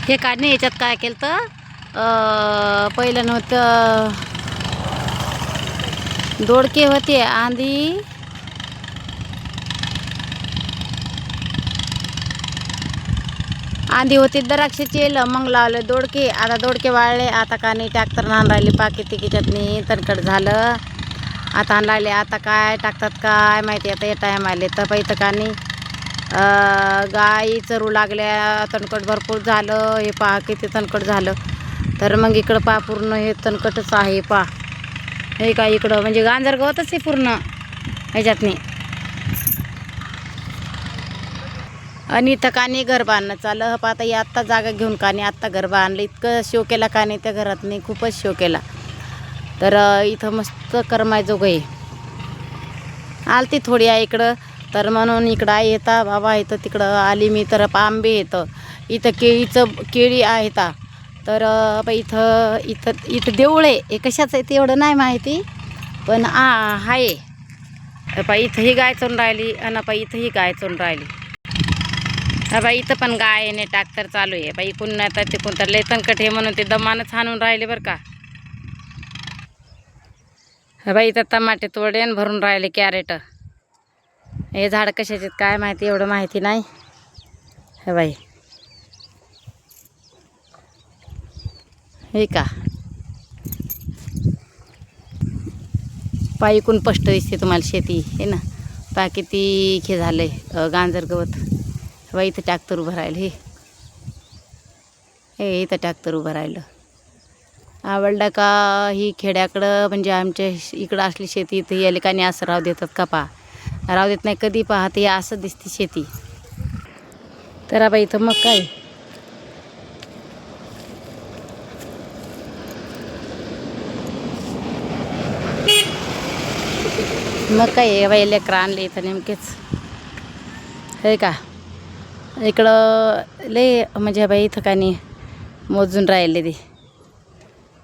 हे काढणे याच्यात काय केलं तर पहिलं नव्हतं दोडके होते आंधी होती द्राक्षाची मग लावले दोडके. आता दोडके वाळले. आता का नाही ट्रॅक्टर आणून राहिली पाकी तिकी चटणी तणकट झालं. आता आणून राहिले. आता काय टाकतात काय माहिती. आता हे टाईम आले तर पाहिजे का नाही गाई चरू लागल्या. तणकट भरपूर झालं. हे पहा किती तणकट झालं. तर मग इकडं पहा पूर्ण हे तणकटच आहे. पहा हे काय इकडं म्हणजे गांजर गवतच आहे पूर्ण ह्याच्यातनी. आणि इथं कानी घर बांधणं चाललं. आता ही आत्ता जागा घेऊन कानी आत्ता घर बांधलं. इतकं शो केला का नाही त्या घरात नाही खूपच शो केला. तर इथं मस्त करमायजोग आहे. आलती थोडी आहे इकडं तर म्हणून इकडं आहे येता बाबा इथं तिकडं आली मी तर आंबे येतं इथं केळी आहेत. तर इथं इथं इथं देऊळ आहे. हे कशाचं आहे ते एवढं नाही माहिती पण आहे. इथंही गाय चरून राहिली आणि इथंही गाय चरून राहिली. बाई इथं पण गाय येणे ट्रॅक्टर चालू आहे. बाई इकून नाही तर तिकून तर लय तणकट हे म्हणून ते दमानच हाणून राहिले बरं का. बाई इथं टमाटे तोडेन भरून राहिले कॅरेट. हे झाड कशाचे काय माहिती एवढं माहिती नाही. हे बाई हे का पायीकून स्पष्ट दिसते तुम्हाला शेती हे ना. पा किती हे झालंय गांजर गवत. बाई इथं ट्रॅक्टर उभं राहिलं. हे इथं ट्रॅक्टर उभं राहिलं. आवडलं का ही खेड्याकडं म्हणजे आमच्या इकडं असली शेती इथं यायला का नाही असं राव देतात का पहा. राव देत नाही कधी पाहते असं दिसते शेती. तर बाई इथं मग काय मग काय बाई लेकरं आणले इथं नेमकेच हे का. इकडं लय म्हणजे बाई इथं का नाही मोजून राहिले ते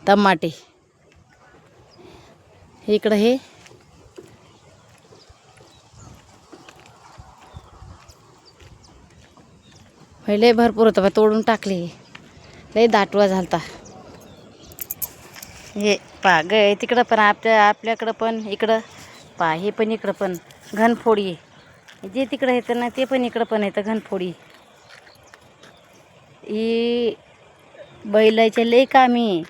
टमाटे. इकडं हे लय भरपूर होतं तोडून टाकले. लय दाटवा झालता. हे पा ग तिकडं पण आपल्याकडं पण इकडं पा हे पण इकडं पण घनफोडी आहे. जे तिकडं येतं ना ते पण इकडं पण येतं घनफोडी. ही बैलाच्या लय कामी.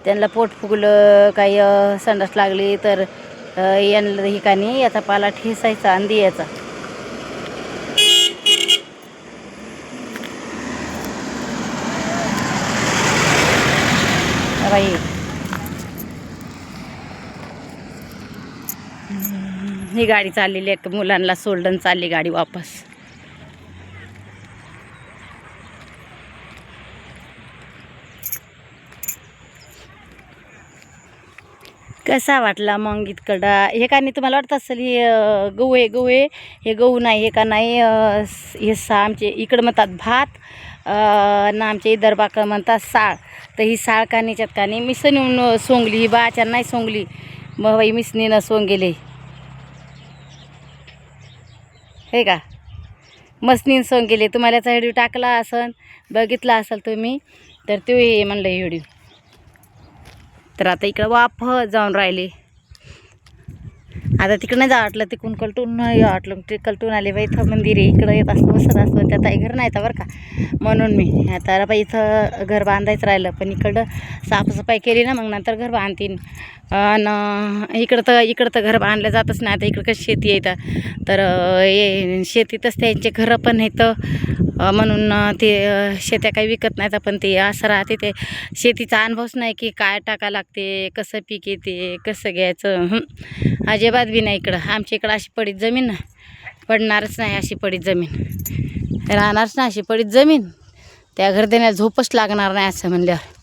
त्यांना पोट फुगलं काही संडास लागली तर यांना ही का नाही याचा पाला ठेसायचा अंधी याचा. बाई ही गाडी चाललेली आहे. मुलांना सोडून चालली गाडी वापस. कसा वाटला मग इतकडा हे का नाही तुम्हाला वाटत असेल हे गहू आहे गहू आहे. हे गहू नाही हे का नाही हे आमचे इकडं म्हणतात भात ना आमच्या इदरबाकडं म्हणतात साळ. तर ही साळ कानीच्यात का नाही मिसणीहून सोंगली. ही बाच्या नाही सोंगली मग बाई मिसणीनं सोंगेले हे का. मसनीनं सोंगेले. तुम्हाला याचा व्हिडिओ टाकला असन बघितला असाल तुम्ही तर तो हे म्हणलं हे व्हिडिओ. तर आता इकडं वाफ जाऊन राहिले. आता तिकडं नाही जा वाटलं तिकडून कलटून नाही वाटलं ते कलटून आले बाई. इथं मंदिर आहे इकडं येत असतं बसत असतं त्या ताई घर नाही बरं का म्हणून मी आता बाई इथं घर बांधायचं राहिलं. पण इकडं साफसफाई केली ना मग नंतर घर बांधतीन. आणि इकडं तर घर बांधलं जातच नाही. आता इकडं कशी शेती येतं तर हे शेतीतच त्यांचे घरं पण येतं म्हणून ते शेत्या काही विकत नाहीत. पण ते असं राहते ते शेतीचा अनुभवच नाही की काय टाका लागते कसं पीक येते कसं घ्यायचं. अजिबात बी नाही इकडं. आमच्या इकडं अशी पडीत जमीन ना पडणारच नाही. अशी पडीत जमीन राहणारच ना. अशी पडीत जमीन त्या घर देण्याला झोपच लागणार नाही असं म्हणल्यावर.